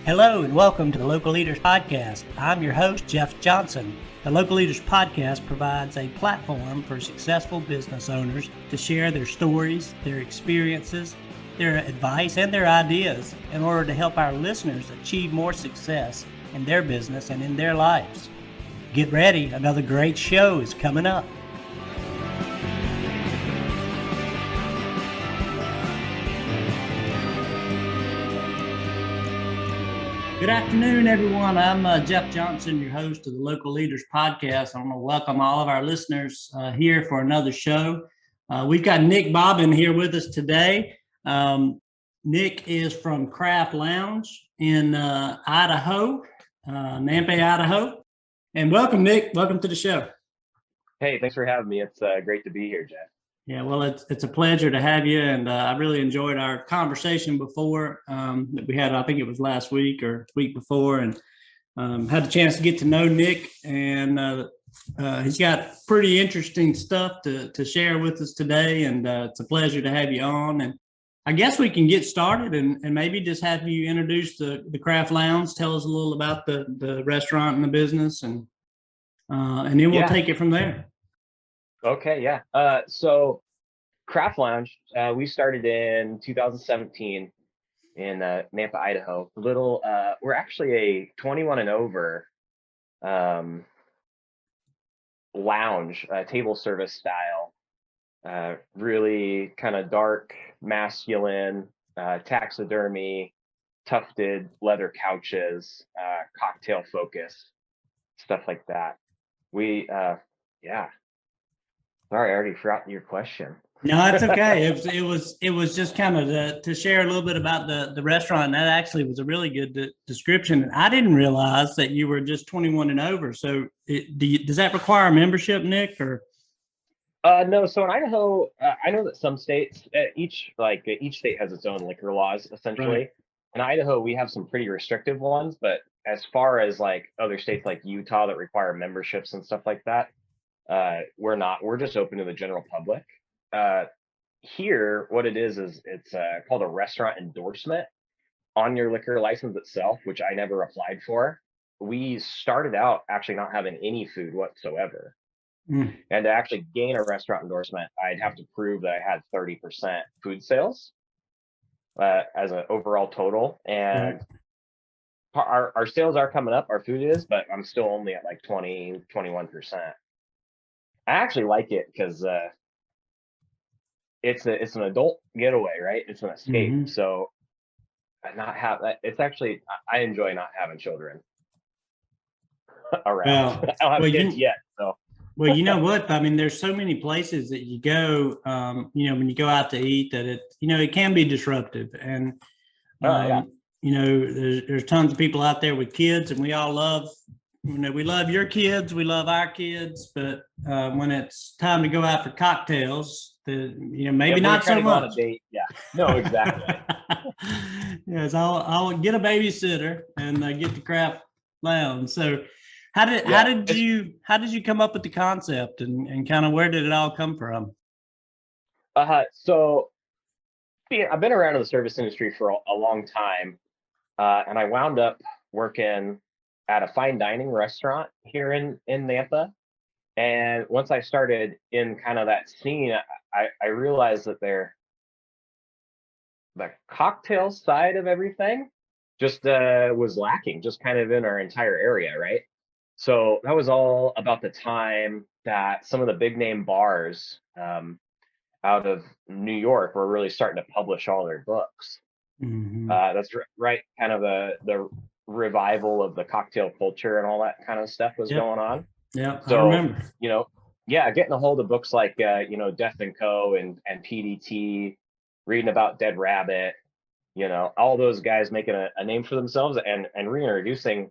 Hello and welcome to the Local Leaders Podcast. I'm your host, Jeff Johnson. The Local Leaders Podcast provides a platform for successful business owners to share their stories, their experiences, their advice, and their ideas in order to help our listeners achieve more success in their business and in their lives. Get ready, another great show is coming up. Good afternoon, everyone. I'm Jeff Johnson, your host of the Local Leaders Podcast. I want to welcome all of our listeners here for another show. We've got Nick Boban here with us today. Nick is from Craft Lounge in Idaho, Nampa, Idaho. And welcome, Nick. Welcome to the show. Hey, thanks for having me. It's great to be here, Jeff. Yeah, well, it's a pleasure to have you, and I really enjoyed our conversation before that we had. I think it was last week or week before, and had a chance to get to know Nick, and he's got pretty interesting stuff to share with us today, and it's a pleasure to have you on. And I guess we can get started and maybe just have you introduce the Craft Lounge, tell us a little about the restaurant and the business, and then we'll take it from there. Okay, yeah. So Craft Lounge, we started in 2017 in Nampa, Idaho. We're actually a 21 and over lounge, table service style. Really kind of dark, masculine, taxidermy, tufted leather couches, cocktail focus, stuff like that. Sorry, I already forgot your question. No, it's okay. It was just kind of to share a little bit about the restaurant. And that actually was a really good description. I didn't realize that you were just 21 and over. So does that require a membership, Nick? Or no. So in Idaho, I know that some states, each state has its own liquor laws essentially. Right. In Idaho, we have some pretty restrictive ones, but as far as like other states like Utah that require memberships and stuff like that, we're not. We're just open to the general public. Here, what it is it's called a restaurant endorsement on your liquor license itself, which I never applied for. We started out actually not having any food whatsoever. And to actually gain a restaurant endorsement, I'd have to prove that I had 30% food sales as an overall total. And our sales are coming up, our food is, but I'm still only at like 21%. I actually like it because it's an adult getaway, right? It's an escape. Mm-hmm. So I enjoy not having children around. I don't have kids yet. So well, you know what? I mean, there's so many places that you go, when you go out to eat that it can be disruptive. And there's tons of people out there with kids, and we all love we love your kids, we love our kids, but when it's time to go out for cocktails, maybe not so much. On a date. Yeah, no, exactly. Yes, I'll get a babysitter and get the Craft Lounge. So, how did you come up with the concept, and kind of where did it all come from? So, I've been around in the service industry for a long time, and I wound up working at a fine dining restaurant here in Nampa. And once I started in kind of that scene, I realized that the cocktail side of everything just was lacking, just kind of in our entire area, right? So that was all about the time that some of the big name bars out of New York were really starting to publish all their books. Mm-hmm. That's right, kind of the revival of the cocktail culture and all that kind of stuff was going on. Yeah, so, I remember. Getting a hold of books like Death and Co. and PDT, reading about Dead Rabbit, all those guys making a name for themselves and reintroducing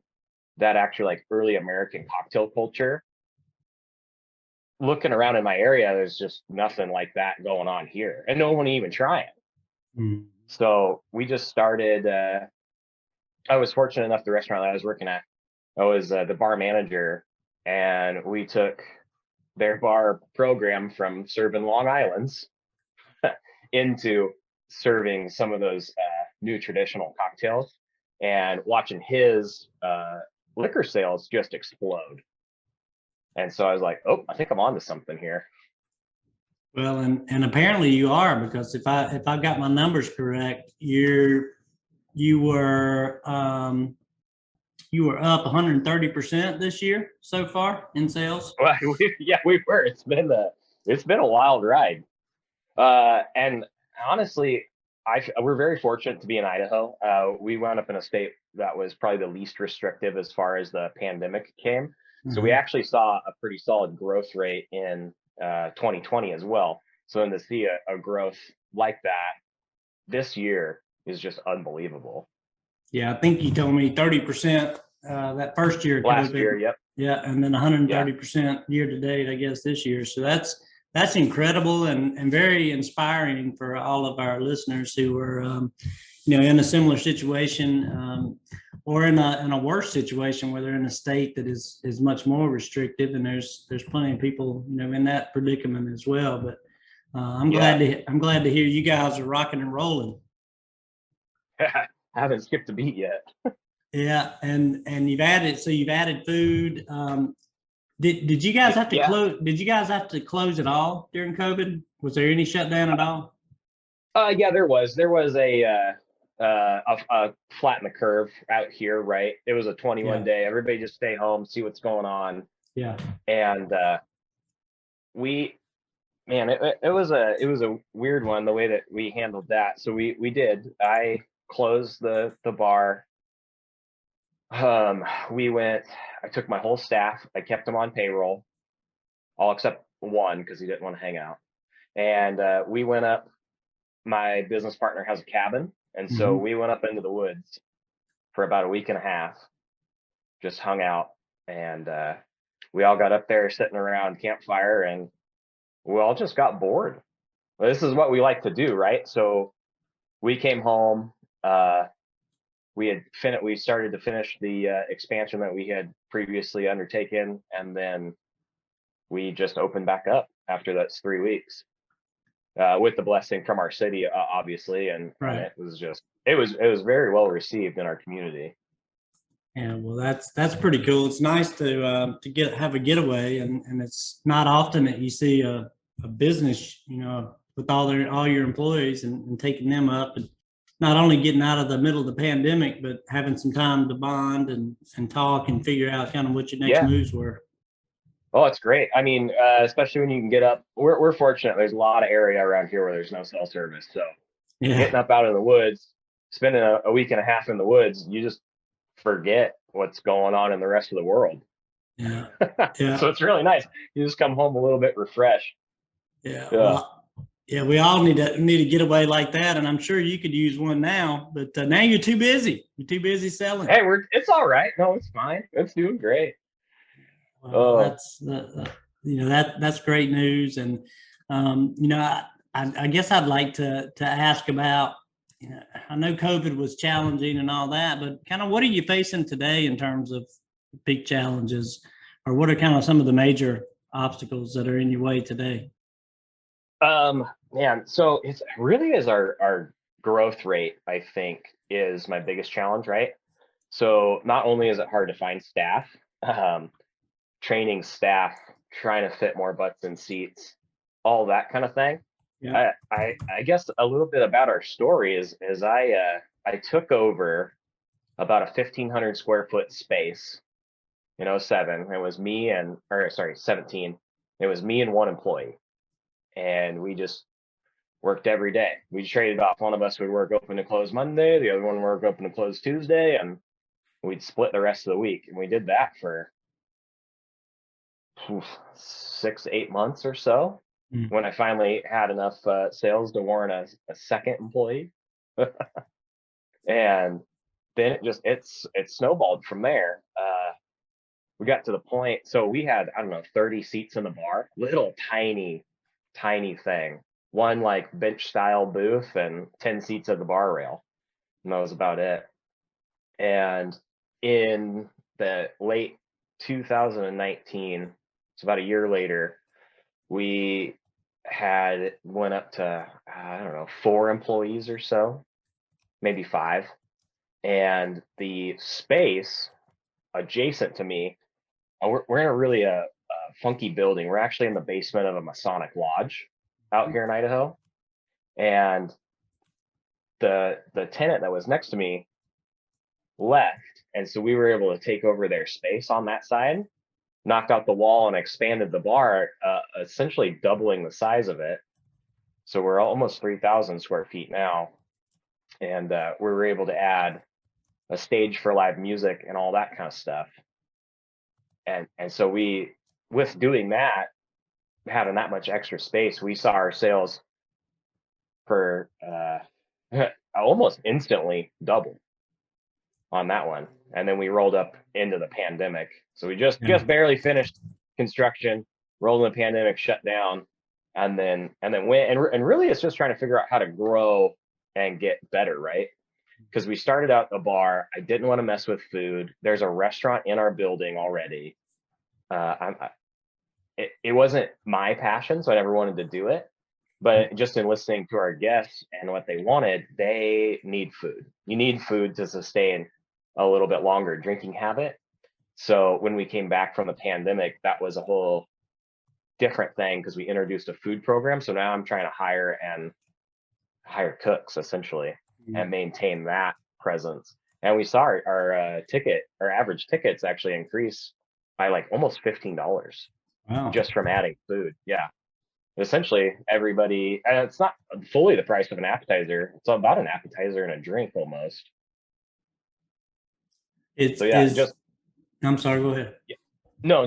that actually like early American cocktail culture. Looking around in my area, there's just nothing like that going on here, and no one even trying. Mm. So we just started. I was fortunate enough, the restaurant that I was working at, I was the bar manager, and we took their bar program from serving Long Island's into serving some of those new traditional cocktails. and watching his liquor sales just explode. And so I was like, oh, I think I'm onto something here. Well, and apparently you are, because if I got my numbers correct, you were you were up 130% this year so far in sales. Well, yeah, we were. It's been a wild ride. And honestly, we're very fortunate to be in Idaho. We wound up in a state that was probably the least restrictive as far as the pandemic came. So we actually saw a pretty solid growth rate in 2020 as well. So then to see a growth like that this year is just unbelievable. Yeah, I think you told me 30% that first year. Last year, yep. Yeah, and then 130% year to date, I guess, this year. So that's incredible and very inspiring for all of our listeners who are, in a similar situation, or in a worse situation where they're in a state that is much more restrictive. And there's plenty of people, in that predicament as well. But I'm glad to hear you guys are rocking and rolling. I haven't skipped a beat yet. Yeah, and you've added food. Did you guys have to close? Did you guys have to close at all during COVID? Was there any shutdown at all? Yeah, there was a flatten the curve out here, right? It was a 21 day. Everybody just stay home, see what's going on. Yeah. And it was a weird one, the way that we handled that. So we did. I closed the bar. I took my whole staff. I kept them on payroll, all except one because he didn't want to hang out. And we went up. My business partner has a cabin, and so we went up into the woods for about a week and a half, just hung out, and we all got up there sitting around campfire, and we all just got bored. This is what we like to do, right? So we came home. We started to finish the expansion that we had previously undertaken, and then we just opened back up after that's 3 weeks, with the blessing from our city, obviously, and it was very well received in our community. Yeah, well, that's pretty cool. It's nice to have a getaway, and it's not often that you see a business, with all your employees and taking them up, and not only getting out of the middle of the pandemic, but having some time to bond and talk and figure out kind of what your next moves were. Oh, it's great. I mean, especially when you can get up. We're fortunate. There's a lot of area around here where there's no cell service. So getting up out of the woods, spending a week and a half in the woods, you just forget what's going on in the rest of the world. Yeah. So it's really nice. You just come home a little bit refreshed. Yeah. Well, we all need a getaway like that, and I'm sure you could use one now. But now you're too busy. You're too busy selling. Hey, it's all right. No, it's fine. It's doing great. Well, that's great news, and I guess I'd like to ask about. I know COVID was challenging and all that, but kind of what are you facing today in terms of big challenges, or what are kind of some of the major obstacles that are in your way today? So it's really is our growth rate, I think, is my biggest challenge, right? So not only is it hard to find staff, training staff, trying to fit more butts in seats, all that kind of thing. Yeah. I guess a little bit about our story is I took over about a 1,500 square foot space in 2007. It was me 17. It was me and one employee. And we just worked every day. We traded off. One of us would work open to close Monday, the other one would work open to close Tuesday, and we'd split the rest of the week. And we did that for 6 to 8 months or so, when I finally had enough sales to warrant a second employee. And then it snowballed from there. We got to the point, so we had, 30 seats in the bar, little tiny thing, one like bench style booth and 10 seats at the bar rail, and that was about it. And in the late 2019, it's about a year later, we went up to 4 employees or so, maybe 5, and the space adjacent to me, we're in a really funky building. We're actually in the basement of a Masonic lodge out here in Idaho, and the tenant that was next to me left, and so we were able to take over their space on that side, knocked out the wall and expanded the bar, essentially doubling the size of it. So we're almost 3,000 square feet now, and we were able to add a stage for live music and all that kind of stuff. And so we, with doing that, having that much extra space, we saw our sales for almost instantly double on that one. And then we rolled up into the pandemic. So we just barely finished construction, rolled in the pandemic, shut down, and then went, and really it's just trying to figure out how to grow and get better, right? Because we started out a bar. I didn't want to mess with food. There's a restaurant in our building already. It wasn't my passion, so I never wanted to do it. But just in listening to our guests and what they wanted, they need food. You need food to sustain a little bit longer drinking habit. So when we came back from the pandemic, that was a whole different thing because we introduced a food program. So now I'm trying to hire cooks essentially and maintain that presence. And we saw our average tickets actually increase by like almost $15 just from adding food. Yeah. Essentially everybody, and it's not fully the price of an appetizer. It's about an appetizer and a drink almost. I'm sorry, go ahead. Yeah. No,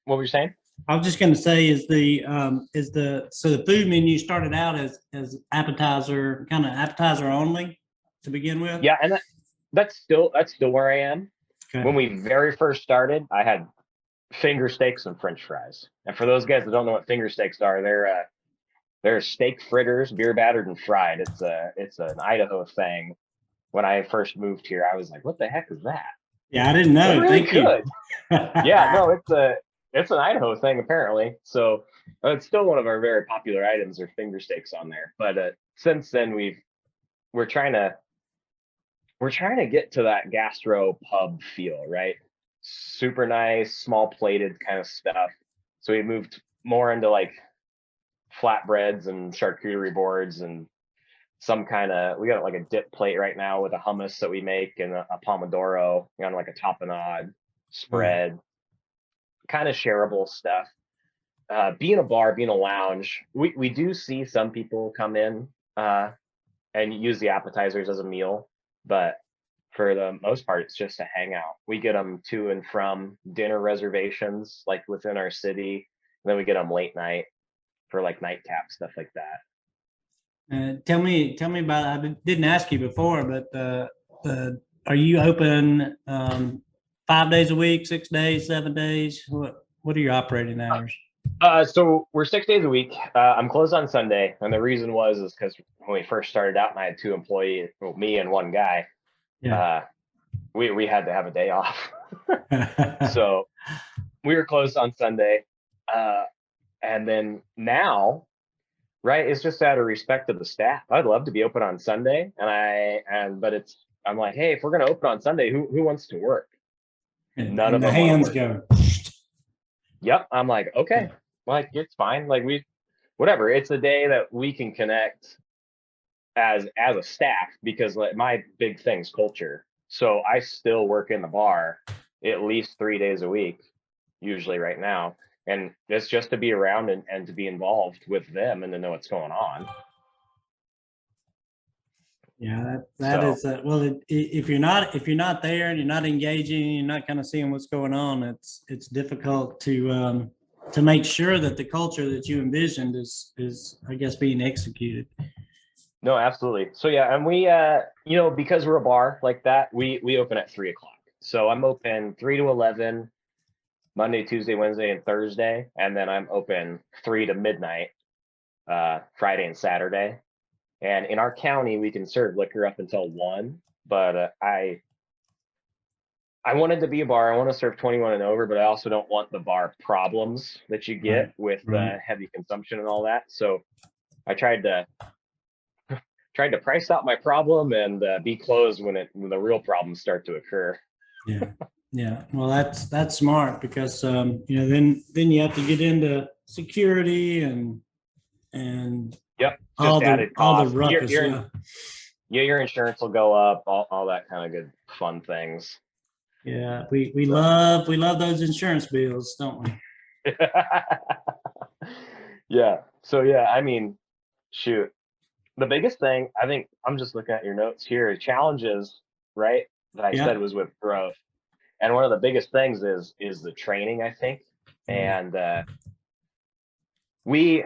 what were you saying? I was just going to say, so the food menu started out as appetizer, kind of appetizer only to begin with. Yeah, and that's still where I am. Okay. When we very first started, I had finger steaks and French fries. And for those guys that don't know what finger steaks are, they're steak fritters, beer battered and fried. It's an Idaho thing. When I first moved here, I was like, "What the heck is that?" Yeah, I didn't know. Really Thank good. Yeah, no, it's an Idaho thing apparently. So it's still one of our very popular items, are finger steaks on there. But since then, we're trying to get to that gastro pub feel, right? Super nice, small plated kind of stuff. So we moved more into like flatbreads and charcuterie boards and we got like a dip plate right now with a hummus that we make and a pomodoro on like a tapenade spread, kind of shareable stuff. Being a bar, being a lounge, we do see some people come in and use the appetizers as a meal, but for the most part, it's just a hangout. We get them to and from dinner reservations, like within our city. And then we get them late night for like nightcap stuff like that. Tell me about, I didn't ask you before, but are you open 5 days a week, 6 days, 7 days? What are your operating hours? So we're 6 days a week. I'm closed on Sunday. And the reason is because when we first started out and I had 2 employees, me and one guy, we had to have a day off. So we were closed on Sunday. And then now, right, it's just out of respect to the staff. I'd love to be open on Sunday, but I'm like, hey, if we're gonna open on Sunday, who wants to work? None of the hands go. Yep. I'm like, okay, like it's fine. Like whatever. It's a day that we can connect as a staff, because like my big thing's culture. So I still work in the bar at least 3 days a week, usually right now. And it's just to be around and to be involved with them and to know what's going on. Yeah, that is well. If you're not there and you're not engaging, you're not kind of seeing what's going on. It's difficult to make sure that the culture that you envisioned is I guess being executed. No, absolutely. So yeah, and we because we're a bar like that, we open at 3:00. So I'm open 3 to 11. Monday, Tuesday, Wednesday, and Thursday, and then I'm open 3 to midnight, Friday and Saturday. And in our county, we can serve liquor up until 1. But I wanted to be a bar. I want to serve 21 and over, but I also don't want the bar problems that you get with heavy consumption and all that. So I tried tried to price out my problem and be closed when the real problems start to occur. Yeah. Yeah. Well, that's smart because then you have to get into security and Yep, all just the added all the cost. ruckus. Yeah. Yeah, your insurance will go up, all that kind of good fun things. Yeah. We So love those insurance bills, don't we? yeah. So yeah, I mean, shoot. The biggest thing, I think I'm just looking at your notes here, challenges, right? That I said Yeah. was with growth. And one of the biggest things is the training, I think. Yeah. And we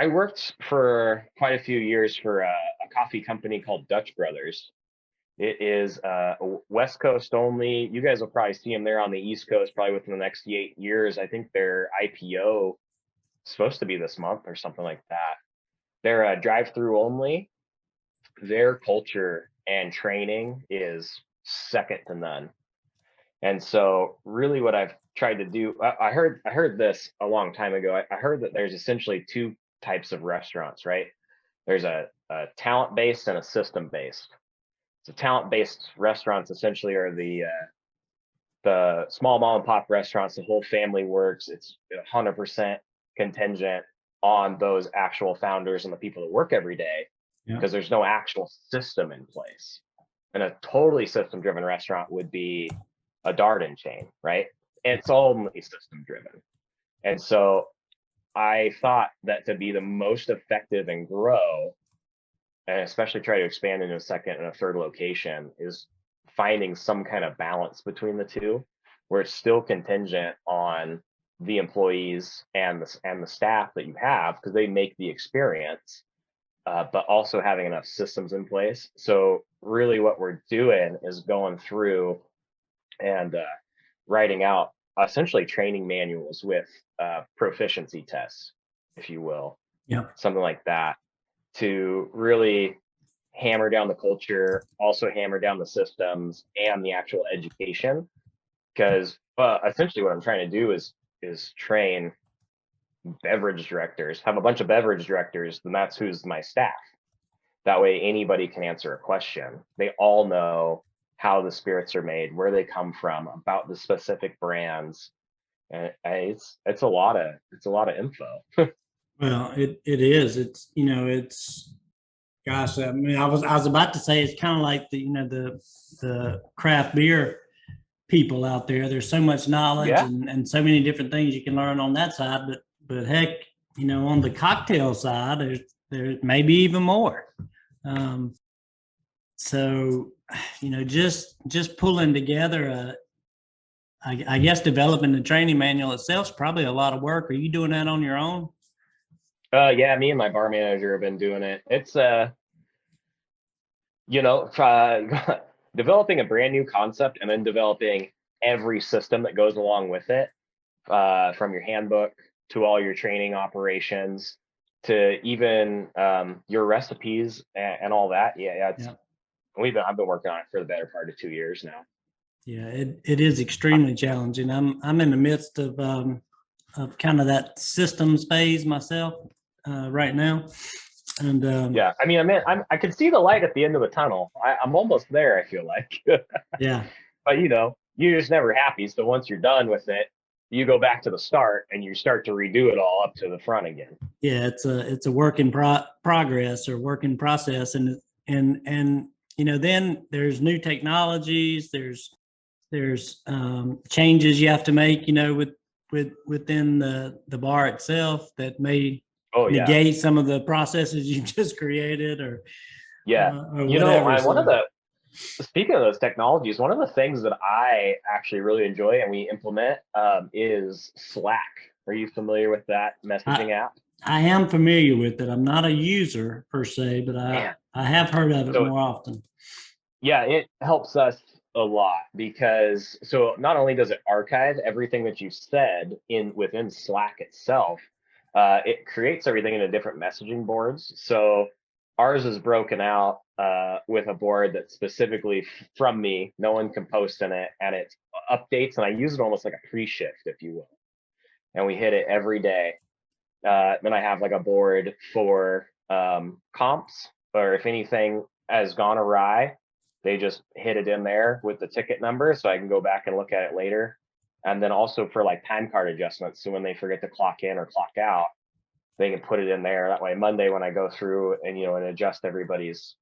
I worked for quite a few years for a coffee company called Dutch Brothers. It is West Coast only. You guys will probably see them there on the East Coast probably within the next 8 years. I think their IPO is supposed to be this month or something like that. They're drive-through only. Their culture and training is second to none. And so really what I've tried to do, I heard this a long time ago. I heard that there's essentially two types of restaurants, right? There's a talent-based and a system-based. So talent-based restaurants essentially are the small mom and pop restaurants. The whole family works. It's 100% contingent on those actual founders and the people that work every day Yeah. because there's no actual system in place. And a totally system-driven restaurant would be a Darden chain, right? It's only system-driven. And so I thought that to be the most effective and grow, and especially try to expand into a second and a third location, is finding some kind of balance between the two, where it's still contingent on the employees and the staff that you have because they make the experience, but also having enough systems in place. So really, what we're doing is going through and writing out essentially training manuals with proficiency tests, if you will, Yeah. something like that, to really hammer down the culture, also hammer down the systems and the actual education. Because essentially what I'm trying to do is train beverage directors, have a bunch of beverage directors, and that's who's my staff. That way anybody can answer a question. They all know how the spirits are made, where they come from, about the specific brands. And it's a lot of info. Well, it is. It's gosh. I mean, I was about to say it's kind of like the craft beer people out there. There's so much knowledge Yeah. and so many different things you can learn on that side. But heck, on the cocktail side, there's maybe even more. Um, so just pulling together I guess developing the training manual itself is probably a lot of work. Are you doing that on your own? Yeah, me and my bar manager have been doing it. It's developing a brand new concept and then developing every system that goes along with it, from your handbook to all your training operations to even your recipes and all that. Yeah, I've been working on it for the better part of 2 years now. Yeah, it is extremely challenging. I'm in the midst of kind of that systems phase myself right now, and Yeah, I mean, I can see the light at the end of the tunnel. I'm almost there. I feel like, yeah, but you're just never happy. So once you're done with it, you go back to the start and you start to redo it all up to the front again. yeah, it's a work in progress or work in process, and then there's new technologies. There's changes you have to make, within the bar itself that may negate some of the processes you just created or whatever. Speaking of those technologies, one of the things that I actually really enjoy and we implement is Slack. Are you familiar with that messaging app? I am familiar with it. I'm not a user per se, but I have heard of it more often. Yeah, it helps us a lot because so not only does it archive everything that you said within Slack itself, it creates everything into different messaging boards. So ours is broken out with a board that's specifically from me. No one can post in it, and it updates, and I use it almost like a pre-shift, if you will. And we hit it every day. Then I have like a board for comps, or if anything has gone awry, they just hit it in there with the ticket number so I can go back and look at it later. And then also for like time card adjustments. So when they forget to clock in or clock out, they can put it in there. That way, Monday when I go through and, and adjust everybody's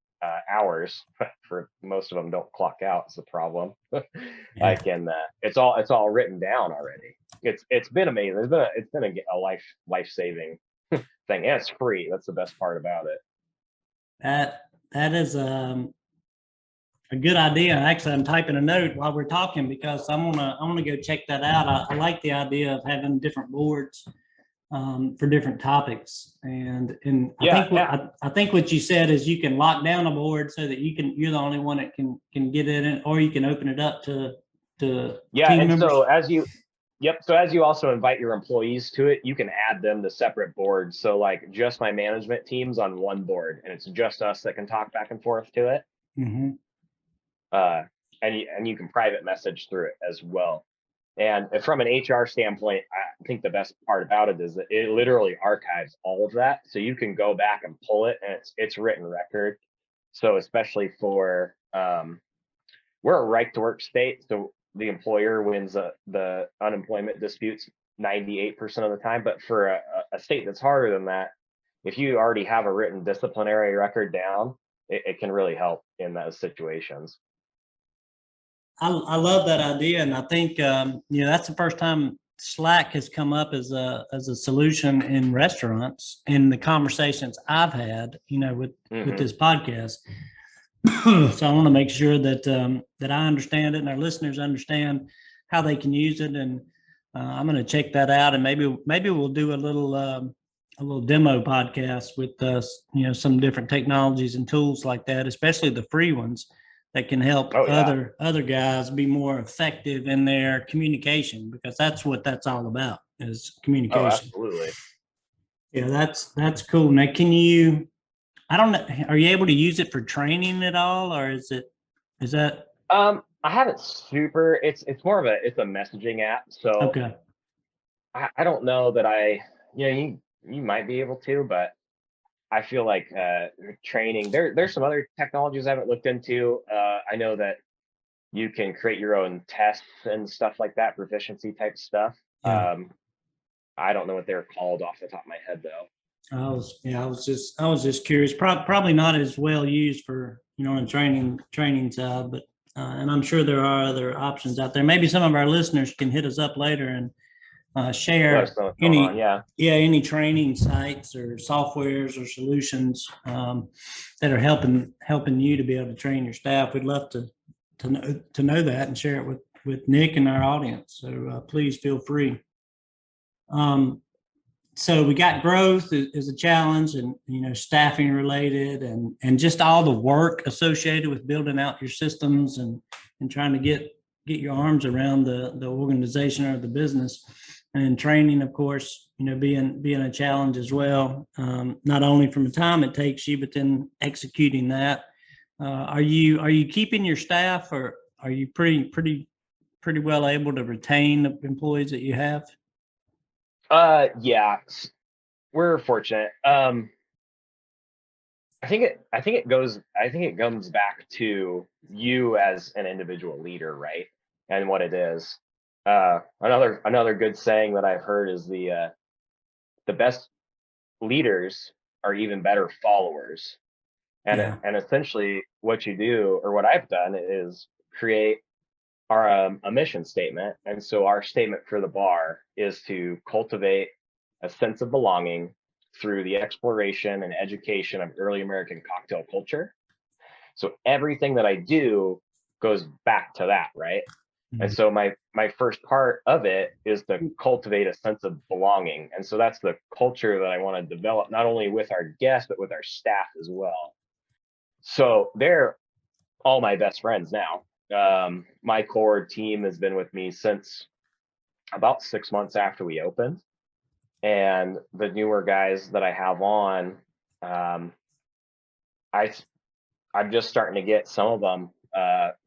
hours, for most of them don't clock out, is the problem. Yeah. I can, it's all written down already. It's been amazing. It's been a life-saving thing. And it's free. That's the best part about it. That is a good idea. Actually, I'm typing a note while we're talking because I wanna go check that out. I like the idea of having different boards for different topics, and I think what you said is you can lock down a board so that you're the only one that can get in it, or you can open it up to team members. So as you also invite your employees to it, you can add them to separate boards. So like just my management team's on one board, and it's just us that can talk back and forth to it. Mm-hmm. And you can private message through it as well. And from an HR standpoint, I think the best part about it is that it literally archives all of that, so you can go back and pull it, and it's written record. So especially for we're a right to work state, so the employer wins the unemployment disputes 98% of the time. But for a state that's harder than that, if you already have a written disciplinary record down, it can really help in those situations. I love that idea, and I think that's the first time Slack has come up as a solution in restaurants in the conversations I've had, with this podcast. So I want to make sure that I understand it and our listeners understand how they can use it, and I'm going to check that out, and maybe we'll do a little demo podcast with some different technologies and tools like that, especially the free ones that can help other guys be more effective in their communication, because that's what that's all about, is communication. Oh, absolutely. Yeah, that's cool. Now, I don't know, are you able to use it for training at all, or is that? I haven't it's more of it's a messaging app. So okay. I don't know that you might be able to, but I feel like training, there's some other technologies I haven't looked into. I know that you can create your own tests and stuff like that, proficiency type stuff. Yeah. I don't know what they're called off the top of my head though. I was just curious. Probably not as well used for in training side, but and I'm sure there are other options out there. Maybe some of our listeners can hit us up later and share any training sites or softwares or solutions that are helping you to be able to train your staff. We'd love to know that and share it with Nick and our audience. So please feel free. So we got growth is a challenge, and staffing related, and just all the work associated with building out your systems and trying to get your arms around the organization or the business. And training, of course, being a challenge as well. Not only from the time it takes you, but then executing that. Are you keeping your staff, or are you pretty well able to retain the employees that you have? Yeah, we're fortunate. I think it comes back to you as an individual leader, right? And what it is. Another good saying that I've heard is the best leaders are even better followers. And essentially what you do, or what I've done, is create a mission statement. And so our statement for the bar is to cultivate a sense of belonging through the exploration and education of early American cocktail culture. So everything that I do goes back to that, right? Mm-hmm. And so my first part of it is to cultivate a sense of belonging. And so that's the culture that I want to develop, not only with our guests, but with our staff as well. So they're all my best friends now. My core team has been with me since about 6 months after we opened, and the newer guys that I have on, I'm just starting to get some of them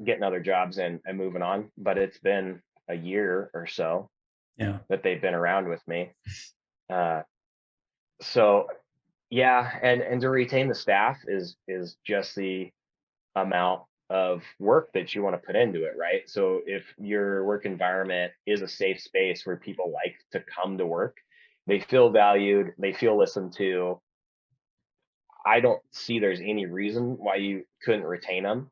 getting other jobs and moving on, but it's been a year or so that they've been around with me. So Yeah, and to retain the staff is just the amount of work that you want to put into it, right? So if your work environment is a safe space where people like to come to work, they feel valued, they feel listened to. I don't see there's any reason why you couldn't retain them.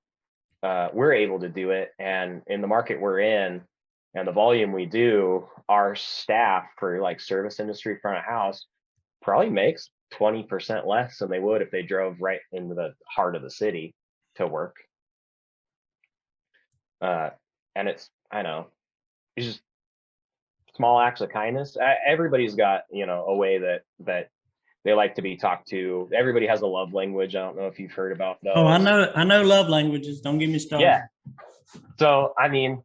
We're able to do it, and in the market we're in and the volume we do, our staff for like service industry front of house probably makes 20% less than they would if they drove right into the heart of the city to work. uh, and it's, I know, it's just small acts of kindness. Everybody's got, a way that they like to be talked to. Everybody has a love language. I don't know if you've heard about Oh, those. I know love languages. Don't get me started. Yeah. So I mean,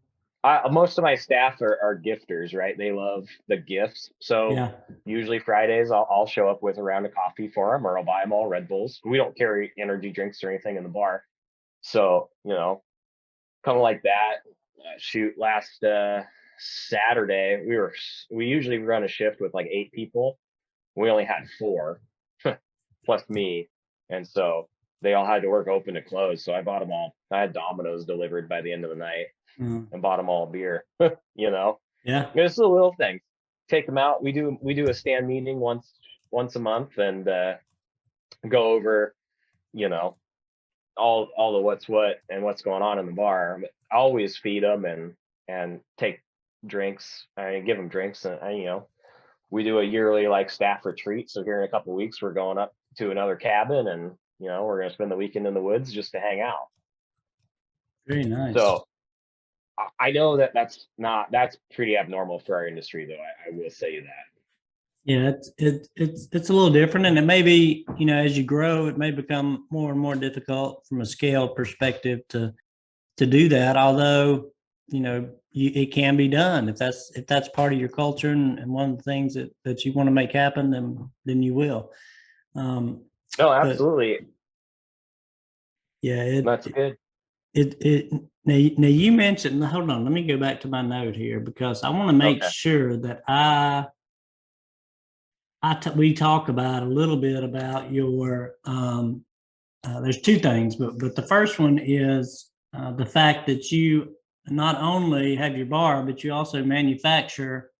most of my staff are gifters, right? They love the gifts. So Yeah. usually Fridays I'll show up with a round of coffee for them, or I'll buy them all Red Bulls. We don't carry energy drinks or anything in the bar, so kind of like that. Shoot, last Saturday we usually run a shift with like 8 people. We only had 4 plus me, and so they all had to work open to close. So I bought them all. I had Domino's delivered by the end of the night and bought them all a beer. Yeah. It's the little things. Take them out. We do a stand meeting once a month and go over you know all the what's what and what's going on in the bar. I always feed them and take drinks. I give them drinks, and we do a yearly like staff retreat. So here in a couple of weeks, we're going up to another cabin, and we're gonna spend the weekend in the woods just to hang out. Very nice. So I know that's pretty abnormal for our industry, though. I will say that. Yeah, it's a little different, and it may be, as you grow, it may become more and more difficult from a scale perspective to do that. Although, it can be done if that's part of your culture and one of the things that you want to make happen, then you will. No, But absolutely. yeah, That's good. now you mentioned. Hold on, let me go back to my note here because I want to make Okay. sure that we talk about a little bit about your. There's 2 things, but the first one is the fact that you not only have your bar, but you also manufacture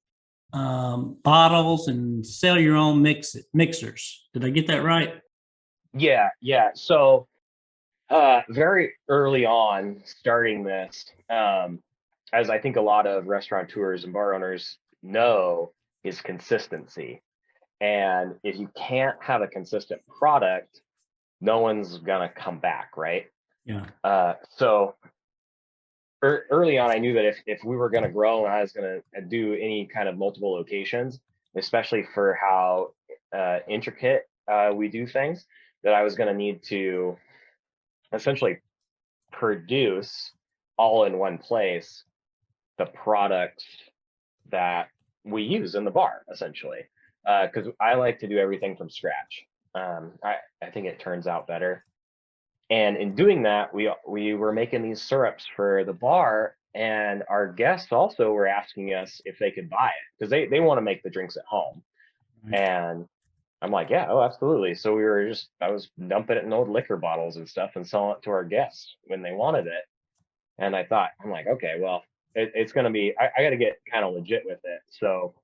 bottles and sell your own mixers. Did I get that right? Yeah. So very early on starting this, as I think a lot of restaurateurs and bar owners know, is consistency. And if you can't have a consistent product, no one's gonna come back, right? Yeah. So early on, I knew that if we were gonna grow and I was gonna do any kind of multiple locations, especially for how intricate we do things, that I was gonna need to essentially produce all in one place the products that we use in the bar, essentially. Because I like to do everything from scratch. I think it turns out better. And in doing that, we were making these syrups for the bar, and our guests also were asking us if they could buy it because they want to make the drinks at home. Right. And I'm like, yeah, oh, absolutely. So I was dumping it in old liquor bottles and stuff and selling it to our guests when they wanted it. And I'm like, okay, well, it's going to be, I got to get kind of legit with it. So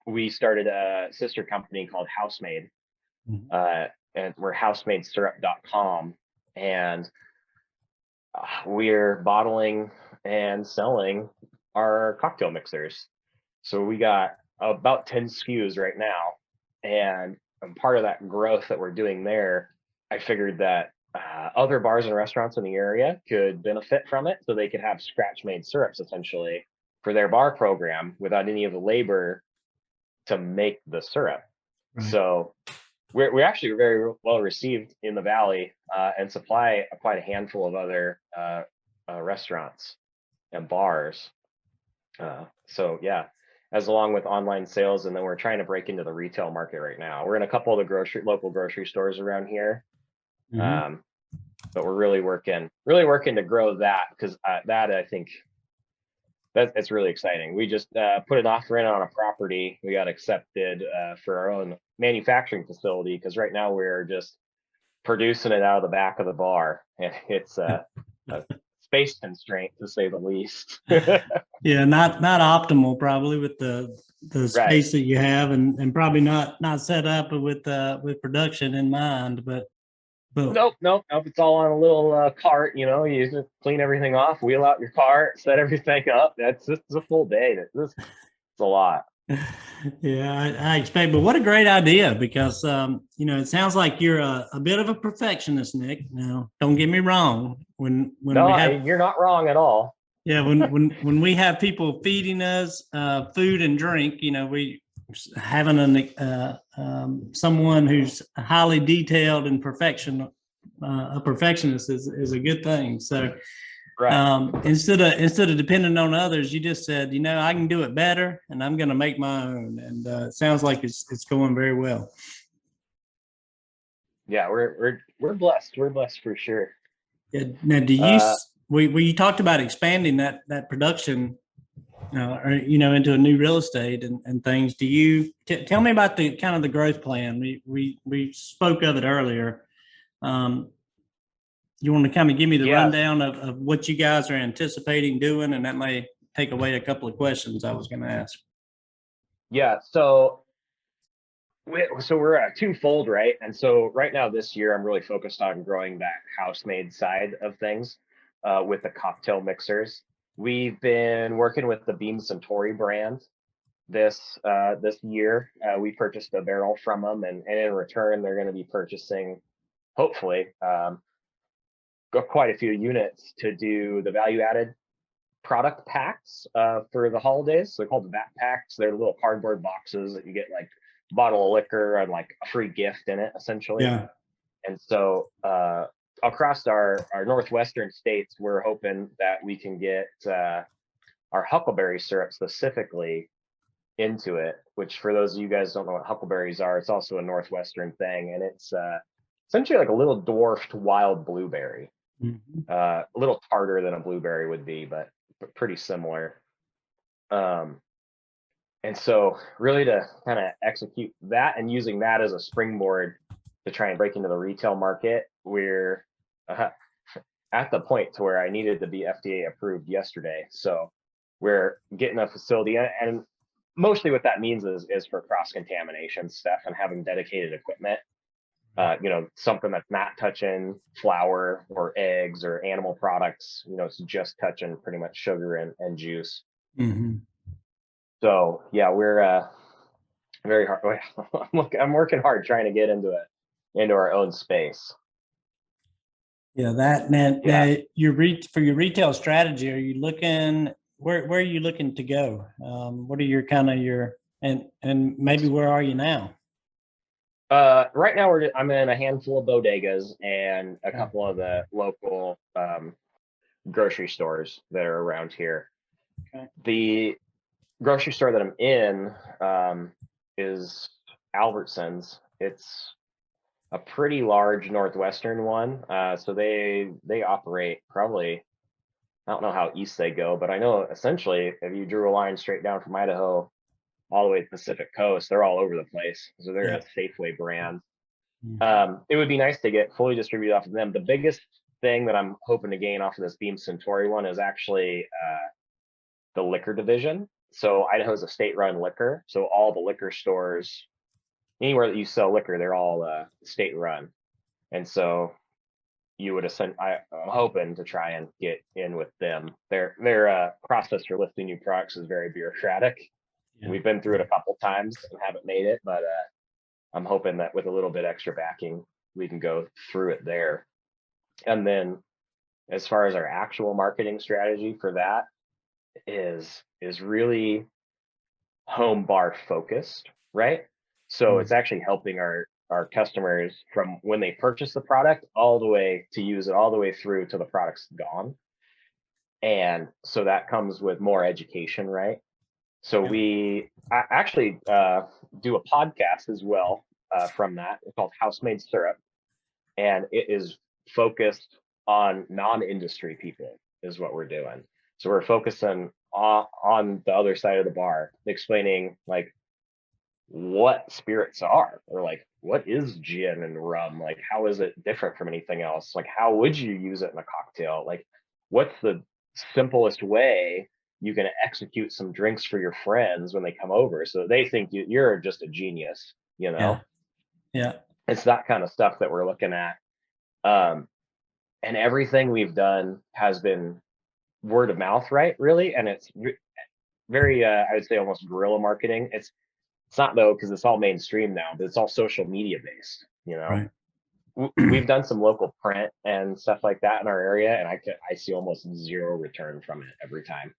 we started a sister company called Housemade, and we're housemadesyrup.com. And we're bottling and selling our cocktail mixers. So we got about 10 SKUs right now. And part of that growth that we're doing there, I figured that other bars and restaurants in the area could benefit from it, so they could have scratch made syrups essentially for their bar program without any of the labor to make the syrup. Right. So we're actually very well received in the Valley, and supply quite a handful of other restaurants and bars. So yeah, as along with online sales, and then we're trying to break into the retail market right now. We're in a couple of the local grocery stores around here. But we're really working to grow that, because that I think It's really exciting. We just put an offer in on a property. We got accepted for our own manufacturing facility because right now we're just producing it out of the back of the bar, and it's a space constraint to say the least. Yeah, not optimal probably with the Right. space that you have, and probably not set up with production in mind. But Nope. It's all on a little cart. You just clean everything off, wheel out your cart, set everything up. It's a full day. It's a lot. yeah, I expect. But what a great idea, because it sounds like you're a bit of a perfectionist, Nick. Now, don't get me wrong. When we No, have you're not wrong at all. Yeah, when we have people feeding us food and drink, we having someone who's highly detailed and a perfectionist is a good thing. So Right. instead of depending on others, you just said, I can do it better, and I'm going to make my own. And it sounds like it's going very well. Yeah, we're blessed. We're blessed for sure. Yeah. Now, we talked about expanding that production, into a new real estate and things. Do you tell me about the kind of the growth plan? We spoke of it earlier. You want to kind of give me the rundown of what you guys are anticipating doing, and that may take away a couple of questions I was going to ask. Yeah. So we're twofold, right? And so right now this year, I'm really focused on growing that house-made side of things with the cocktail mixers. We've been working with the Beam Suntory brand this year. We purchased a barrel from them, and in return, they're going to be purchasing, hopefully, quite a few units to do the value-added product packs for the holidays. So they're called the VAT packs. They're little cardboard boxes that you get like a bottle of liquor and like a free gift in it, essentially. Yeah. And so across our northwestern states, we're hoping that we can get our huckleberry syrup specifically into it, which for those of you guys don't know what huckleberries are, it's also a northwestern thing, and it's essentially like a little dwarfed wild blueberry. Mm-hmm. A little tartar than a blueberry would be, but pretty similar. And so really to kind of execute that and using that as a springboard to try and break into the retail market, we're at the point to where I needed to be FDA approved yesterday. So we're getting a facility, and mostly what that means is for cross-contamination stuff and having dedicated equipment. Something that's not touching flour or eggs or animal products. It's just touching pretty much sugar and juice. Mm-hmm. So yeah, we're very hard. I'm working hard trying to get into our own space. Yeah, now for your retail strategy, are you looking where are you looking to go? What are your kind of and maybe where are you now? Right now I'm in a handful of bodegas and a couple of the local grocery stores that are around here. Okay. The grocery store that I'm in is Albertsons. It's a pretty large Northwestern one. So they operate probably, I don't know how east they go, but I know essentially if you drew a line straight down from Idaho all the way to the Pacific Coast, they're all over the place. So they're a Safeway brand. Mm-hmm. It would be nice to get fully distributed off of them. The biggest thing that I'm hoping to gain off of this Beam Suntory one is actually the liquor division. So Idaho is a state-run liquor. So all the liquor stores, anywhere that you sell liquor, they're all state-run. And so I'm hoping to try and get in with them. Their process for listing new products is very bureaucratic. Yeah. We've been through it a couple times and haven't made it, but I'm hoping that with a little bit extra backing, we can go through it there. And then as far as our actual marketing strategy for that is really home bar focused, right? So it's actually helping our customers from when they purchase the product all the way to use it all the way through till the product's gone. And so that comes with more education, right? So we actually do a podcast as well from that. It's called House-Made Syrup, and it is focused on non-industry people is what we're doing. So we're focusing on the other side of the bar explaining like what spirits are, or like what is gin and rum, like how is it different from anything else, like how would you use it in a cocktail, like what's the simplest way you can execute some drinks for your friends when they come over so they think you're just a genius, you know. Yeah. It's that kind of stuff that we're looking at. And everything we've done has been word of mouth, right? Really. And it's very, I would say almost guerrilla marketing. It's not though, because it's all mainstream now, but it's all social media based, you know. Right. We've done some local print and stuff like that in our area, and I see almost zero return from it every time.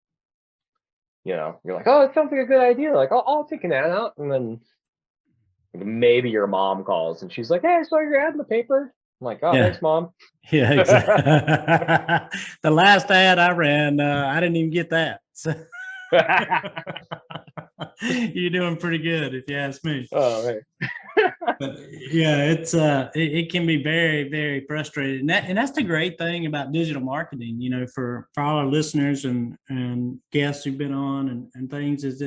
You know, you're like, oh, it sounds like a good idea. Like, I'll take an ad out, and then maybe your mom calls and she's like, hey, I saw your ad in the paper. I'm like, oh, thanks, Mom. Yeah, exactly. The last ad I ran, I didn't even get that. So you're doing pretty good, if you ask me. Oh, right. But yeah, it can be very, very frustrating. And that's the great thing about digital marketing, you know, for all our listeners and guests who've been on and things, is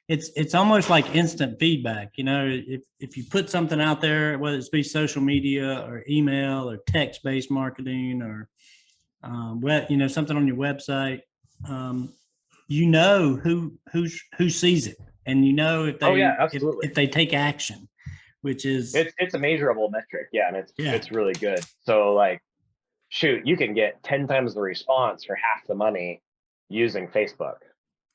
it's almost like instant feedback. You know, if you put something out there, whether it's be social media or email or text-based marketing or you know, something on your website, you know who sees it, and you know if they if they take action, which is it's a measurable metric. Yeah, and it's really good. So like, shoot, you can get 10 times the response for half the money using Facebook.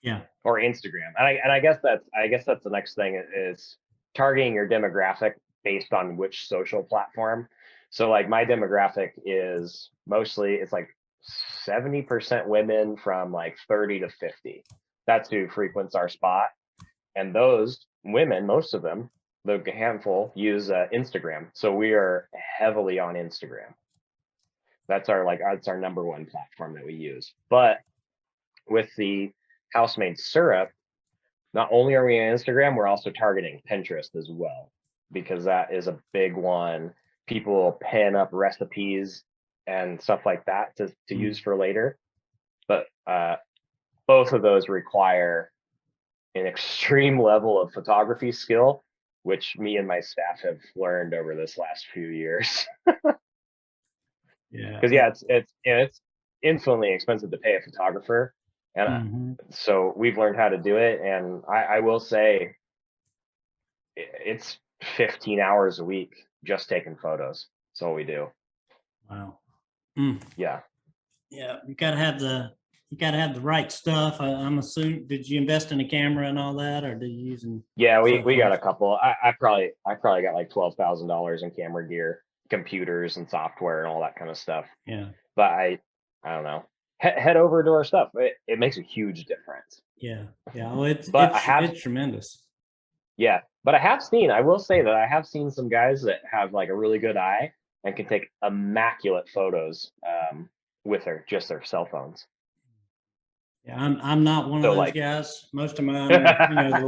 Yeah. Or Instagram. And I guess that's the next thing, is targeting your demographic based on which social platform. So like my demographic is mostly, it's like 70% women from like 30 to 50. That's who frequents our spot. And those women, most of them, the handful, use Instagram. So we are heavily on Instagram. That's our number one platform that we use. But with the house-made syrup, not only are we on Instagram, we're also targeting Pinterest as well, because that is a big one. People will pen up recipes and stuff like that to use for later. But both of those require an extreme level of photography skill, which me and my staff have learned over this last few years. Yeah. Because it's infinitely expensive to pay a photographer. And so we've learned how to do it. And I will say it's 15 hours a week just taking photos. That's all we do. Wow. Yeah. Yeah. You gotta have the right stuff. I'm assuming, did you invest in a camera and all that, or did you using? Yeah, we got a couple. I probably got like $12,000 in camera gear, computers and software and all that kind of stuff. Yeah. But I don't know. Head over to our stuff. It makes a huge difference. Yeah. Yeah. Well, it's tremendous. Yeah. But I will say that I have seen some guys that have like a really good eye and can take immaculate photos with their cell phones. Yeah, I'm not one of those guys. Most of mine, you know,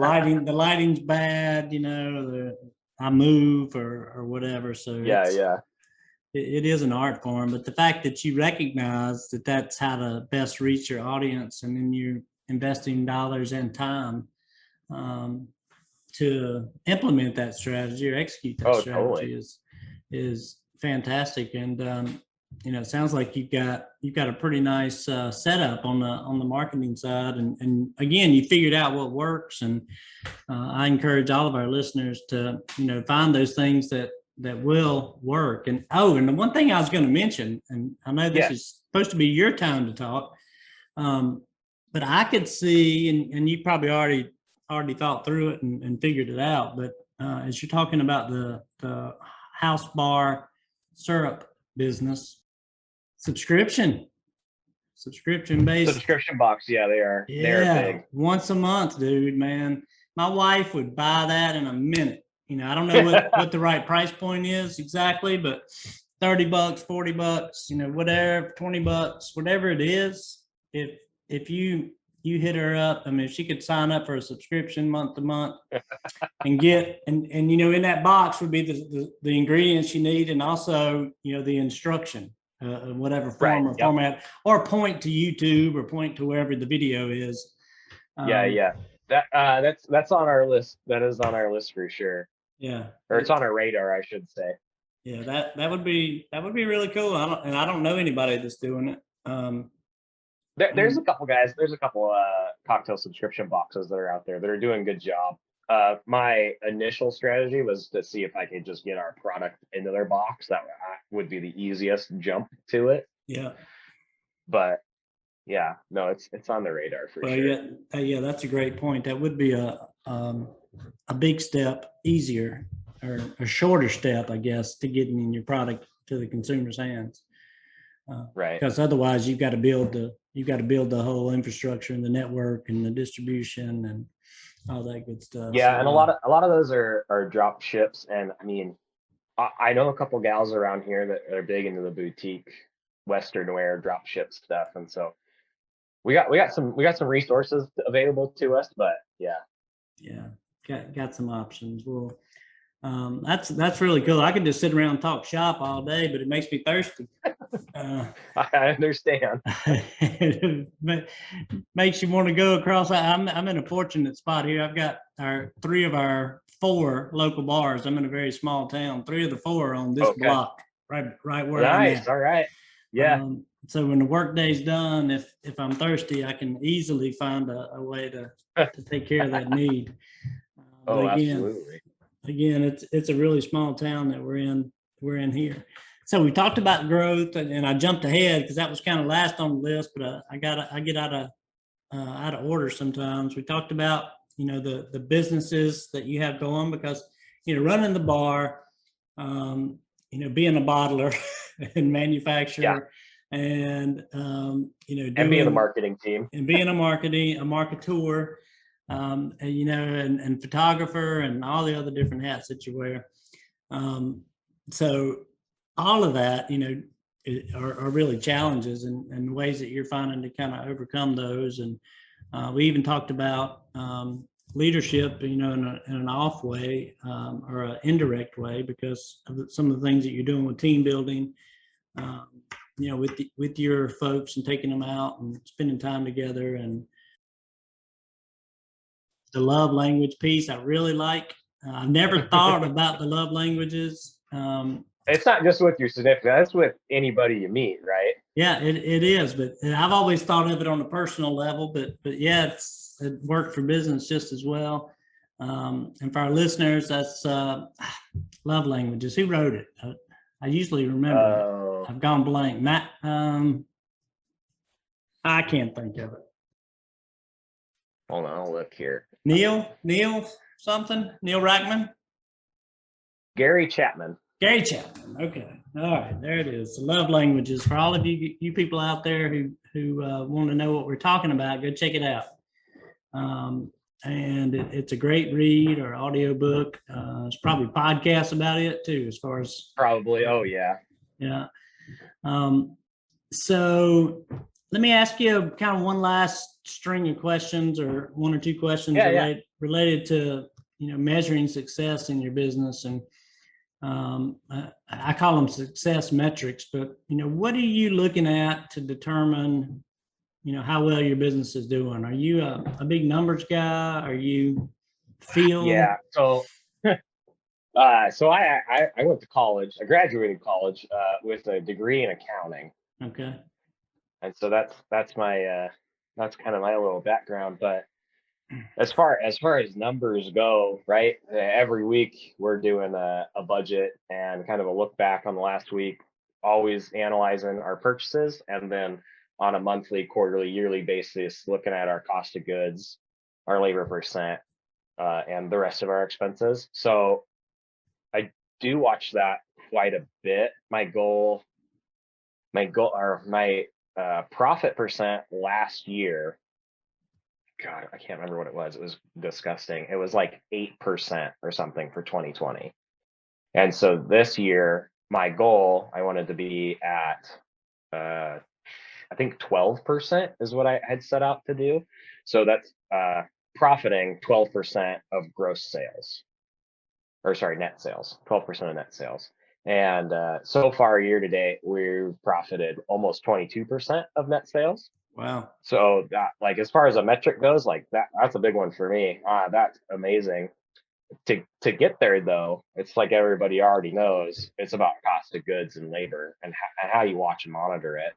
the lighting's bad, you know, I move or whatever. So yeah. It is an art form, but the fact that you recognize that that's how to best reach your audience, and then you're investing dollars and time to implement that strategy or execute that strategy is fantastic. And you know, it sounds like you've got a pretty nice setup on the marketing side, and again, you figured out what works. And I encourage all of our listeners to, you know, find those things that will work. And the one thing I was going to mention, and I know this is supposed to be your time to talk, but I could see, and you probably already thought through it and figured it out, but as you're talking about the house bar syrup business, subscription based subscription box, they are big. Once a month, dude, man, my wife would buy that in a minute. You know, I don't know what the right price point is exactly, but $30, $40, you know, whatever, $20, whatever it is. If you hit her up, I mean, if she could sign up for a subscription month to month and get, and you know, in that box would be the ingredients you need, and also, you know, the instruction whatever Right. form or Yep. format, or point to YouTube or point to wherever the video is. Yeah. That's on our list. That is on our list for sure. Yeah. Or it's on our radar, I should say. Yeah, that would be really cool. I don't know anybody that's doing it. There's a couple guys. There's a couple cocktail subscription boxes that are out there that are doing a good job. My initial strategy was to see if I could just get our product into their box. That would be the easiest jump to it. Yeah. But yeah, no, it's on the radar for Well, sure. yeah, that's a great point. That would be a big step easier or a shorter step, I guess, to getting your product to the consumer's hands. Right. Because otherwise, you've got to build the whole infrastructure and the network and the distribution and all that good stuff. Yeah, So, and a lot of those are drop ships, and I mean, I know a couple gals around here that are big into the boutique Western wear drop ship stuff, and so we got some resources available to us, but yeah. Got some options. Well, that's really cool. I could just sit around and talk shop all day, but it makes me thirsty. I understand. It makes you want to go across. I'm in a fortunate spot here. I've got three of our 4 local bars. I'm in a very small town. 3 of the 4 are on this block, right where I'm at. Nice. All right. Yeah. So when the work day's done, if I'm thirsty, I can easily find a way to take care of that need. Absolutely. Again, it's a really small town that we're in here. So we talked about growth, and I jumped ahead because that was kind of last on the list, but I get out of order sometimes. We talked about the businesses that you have going, because running the bar, being a bottler and manufacturer, and and being a marketing team and being a marketer. And photographer and all the other different hats that you wear. So all of that, are really challenges and ways that you're finding to kind of overcome those. And we even talked about leadership, in an off way or an indirect way, because of some of the things that you're doing with team building, with your folks and taking them out and spending time together. And the love language piece I really like. I've never thought about the love languages. It's not just with your significant, that's with anybody you meet, right? Yeah, it is. But I've always thought of it on a personal level, but yeah, it worked for business just as well. And for our listeners, that's love languages. Who wrote it? I usually remember. I've gone blank. Matt, I can't think of it. Hold on, I'll look here. Neil something? Neil Rackman? Gary Chapman. Okay. All right. There it is. The love languages. For all of you people out there who want to know what we're talking about, go check it out. And it's a great read or audiobook. There's probably podcasts about it too, as far as. Probably. Oh, yeah. Yeah. So let me ask you kind of one last string of questions, or 1 or 2 questions related to measuring success in your business. And I call them success metrics, but what are you looking at to determine how well your business is doing? Are you a big numbers guy? Are you feel? Yeah. So so I went to college. I graduated college with a degree in accounting. Okay. And so that's my that's kind of my little background. But as far as numbers go, right? Every week we're doing a budget and kind of a look back on the last week, always analyzing our purchases, and then on a monthly, quarterly, yearly basis, looking at our cost of goods, our labor percent, and the rest of our expenses. So I do watch that quite a bit. My profit percent last year, God, I can't remember what it was. It was disgusting. It was like 8% or something for 2020. And so this year, my goal, I wanted to be at, I think 12% is what I had set out to do. So that's profiting 12% of gross sales, or sorry, net sales, 12% of net sales. And so far, year to date, we've profited almost 22% of net sales. Wow. So that, like, as far as a metric goes, like that's a big one for me. That's amazing. To get there though, it's like everybody already knows, it's about cost of goods and labor and how you watch and monitor it.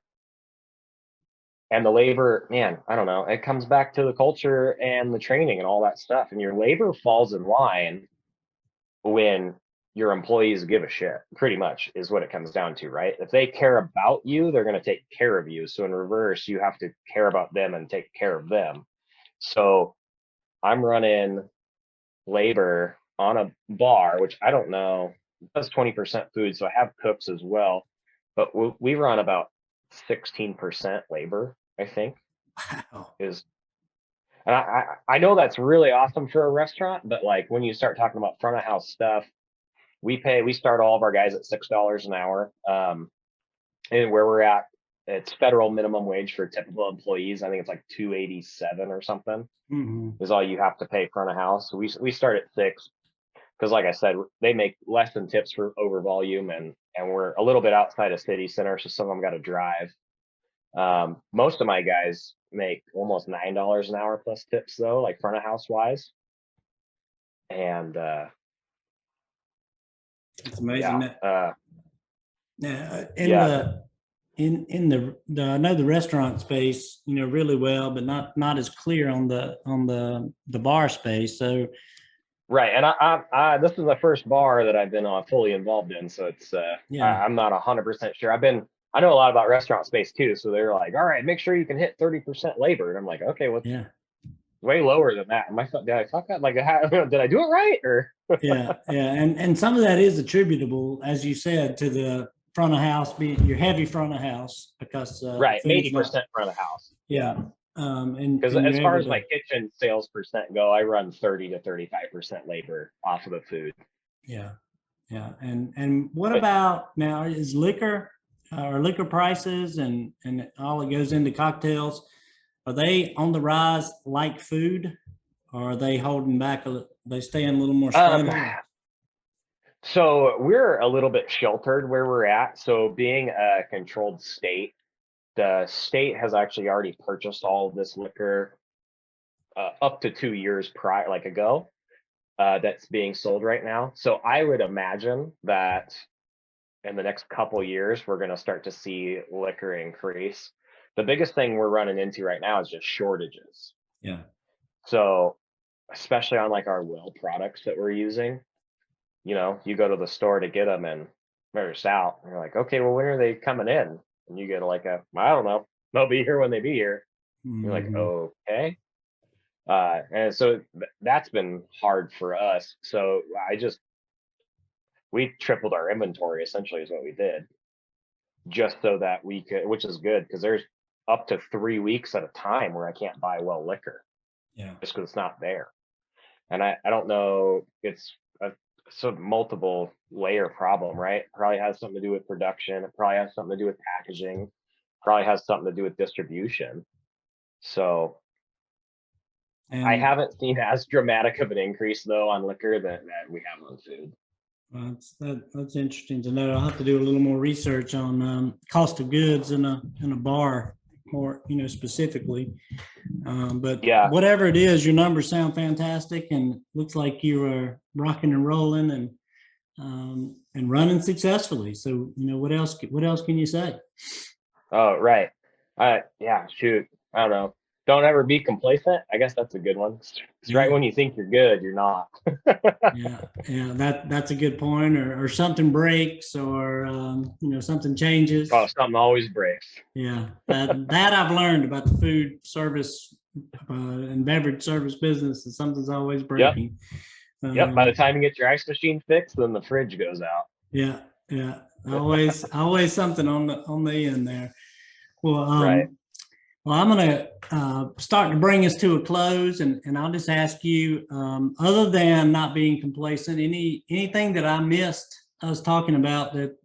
And the labor, man, I don't know. It comes back to the culture and the training and all that stuff. And your labor falls in line when your employees give a shit, pretty much is what it comes down to, right? If they care about you, they're going to take care of you. So in reverse, you have to care about them and take care of them. So I'm running labor on a bar, which I don't know, does 20% food. So I have cooks as well, but we run about 16% labor, I think. Wow. Is and I know that's really awesome for a restaurant, but like when you start talking about front of house stuff, we start all of our guys at $6 an hour. And where we're at, it's federal minimum wage for typical employees. I think it's like 287 or something is all you have to pay front of house. So we start at 6 because, like I said, they make less than tips for over volume, and we're a little bit outside of city center, so some of them got to drive. Most of my guys make almost $9 an hour plus tips though, like front of house wise. And It's amazing. yeah, In the I know the restaurant space, really well, but not as clear on the bar space. So right. And I this is the first bar that I've been fully involved in, so it's I'm not 100% sure. I know a lot about restaurant space too, so they're like, all right, make sure you can hit 30% labor, and I'm like, okay, what's way lower than that? Did I fuck that? Like, did I do it right? Or yeah, and some of that is attributable, as you said, to the front of house being your heavy front of house because right, 80% front of house. Yeah, and because as far as my kitchen sales percent go, I run 30 to 35% labor off of the food. Yeah, and what about now? Is liquor or liquor prices and all that goes into cocktails, are they on the rise like food, or are they holding back? They staying a little more steady? So we're a little bit sheltered where we're at. So being a controlled state, the state has actually already purchased all of this liquor up to 2 years prior, like ago, that's being sold right now. So I would imagine that in the next couple years, we're going to start to see liquor increase. The biggest thing we're running into right now is just shortages. Yeah. So especially on like our well products that we're using, you go to the store to get them and they're just out. And you're like, okay, well, when are they coming in? And you get like I don't know, they'll be here when they be here. You're like, okay. And so that's been hard for us. So we tripled our inventory essentially is what we did, just so that we could, which is good because there's up to 3 weeks at a time where I can't buy well liquor. Yeah. Just because it's not there. And I don't know, it's a multiple layer problem, right? Probably has something to do with production. It probably has something to do with packaging. Probably has something to do with distribution. So I haven't seen as dramatic of an increase though on liquor that we have on food. That's interesting to know. I'll have to do a little more research on cost of goods in a bar, more specifically. But yeah, whatever it is, your numbers sound fantastic, and looks like you are rocking and rolling and running successfully. So what else can you say? Oh, right. Yeah, shoot. I don't know. Don't ever be complacent. I guess that's a good one. It's right when you think you're good, you're not. yeah. That's a good point. Or something breaks, or something changes. Oh, something always breaks. Yeah, that I've learned about the food service and beverage service business. Is something's always breaking. Yep. By the time you get your ice machine fixed, then the fridge goes out. Yeah. Always something on the end there. Well, right. Well, I'm going to start to bring us to a close, and I'll just ask you, other than not being complacent, anything that I missed us talking about that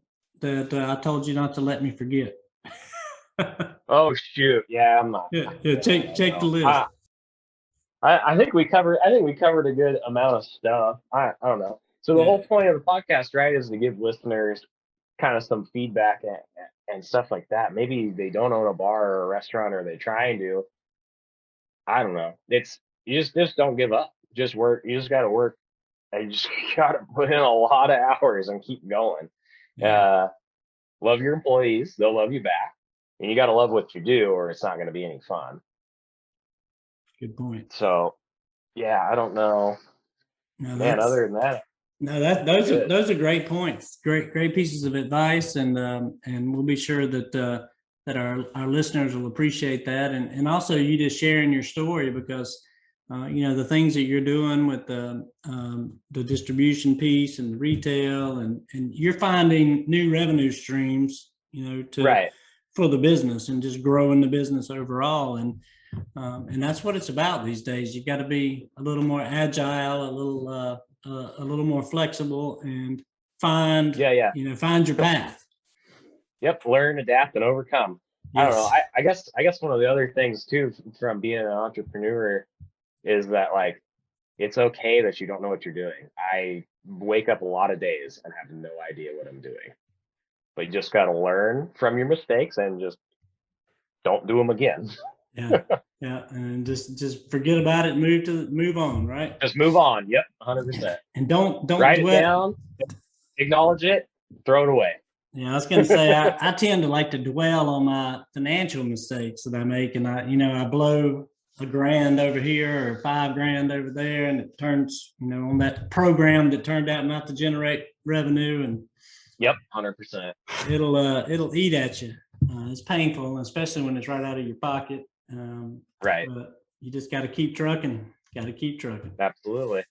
I told you not to let me forget? Oh shoot! Yeah, I'm not. Yeah. Check the list. I think we covered a good amount of stuff. I don't know. So the Yeah. whole point of the podcast, right, is to give listeners kind of some feedback and stuff like that. Maybe they don't own a bar or a restaurant, or they're trying to. I don't know. It's you just don't give up. Just work. You just got to work. And you just got to put in a lot of hours and keep going. Yeah. Love your employees; they'll love you back. And you got to love what you do, or it's not going to be any fun. Good point. So, yeah, I don't know, No, man. Other than that, those are great points. Great pieces of advice, and we'll be sure that that our listeners will appreciate that, and also you just sharing your story, because the things that you're doing with the distribution piece and retail, and you're finding new revenue streams, right? for the business, and just growing the business overall, and that's what it's about these days. You've got to be a little more agile, a little more flexible, and find Yeah. find your path. Yep. Learn, adapt, and overcome. I don't know. Yes. I guess one of the other things too from being an entrepreneur is that, like, it's okay that you don't know what you're doing. I wake up a lot of days and have no idea what I'm doing, but you just got to learn from your mistakes and just don't do them again. Yeah. Yeah. And just forget about it. Move on. Right. Just move on. Yep. 100%. And don't Write it dwell. down, acknowledge it, throw it away. Yeah, I was going to say I tend to like to dwell on my financial mistakes that I make, and I blow $1,000 over here or $5,000 over there, and it turns on that program that turned out not to generate revenue, and Yep, 100%. it'll eat at you. It's painful, especially when it's right out of your pocket. Right. But you just got to keep trucking. Got to keep trucking. Absolutely.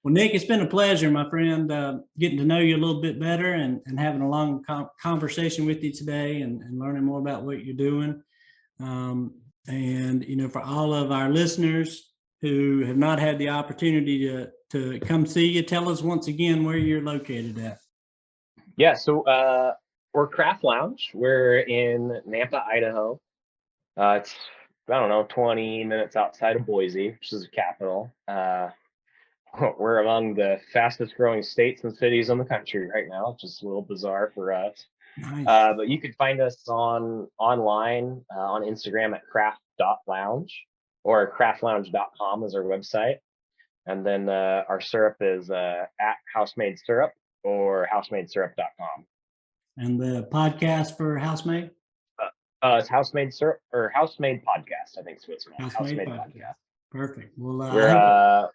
Well, Nick, it's been a pleasure, my friend, getting to know you a little bit better, and having a long conversation with you today, and learning more about what you're doing. And for all of our listeners who have not had the opportunity to come see you, tell us once again where you're located at. Yeah, so we're Craft Lounge. We're in Nampa, Idaho. It's, I don't know, 20 minutes outside of Boise, which is the capital. We're among the fastest growing states and cities in the country right now, which is a little bizarre for us. Nice. But you can find us online on Instagram at craft.lounge, or craftlounge.com is our website. And then our syrup is at Housemade Syrup, or housemadesyrup.com. And the podcast for Housemade? It's Housemade Syrup, or Housemade Podcast, I think is what it's called. Housemade Podcast. Perfect. Well,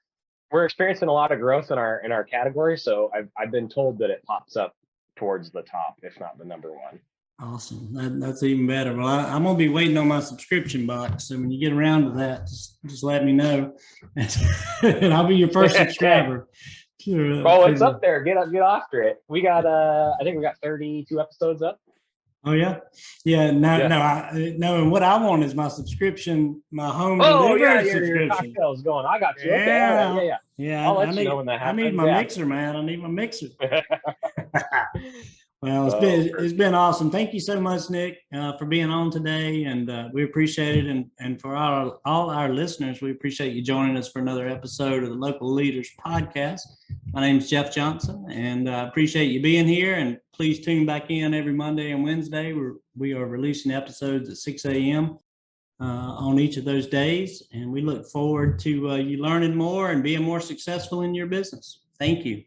we're experiencing a lot of growth in our category, so I've been told that it pops up towards the top, if not the number one. Awesome. That's even better. Well, I'm gonna be waiting on my subscription box, so when you get around to that, just let me know, and I'll be your first subscriber. It's up there. Get after it. We got I think we got 32 episodes up. Oh yeah. No. And what I want is my subscription, my home delivery subscription. Your cocktail's going. I got you. Yeah. Okay. Yeah. I'll let you know when that happens. I need my mixer, man. I need my mixer. Well, it's been awesome. Thank you so much, Nick, for being on today, and we appreciate it. And for all our listeners, we appreciate you joining us for another episode of the Local Leaders Podcast. My name is Jeff Johnson, and I appreciate you being here. And please tune back in every Monday and Wednesday. We are releasing episodes at 6 a.m. On each of those days, and we look forward to you learning more and being more successful in your business. Thank you.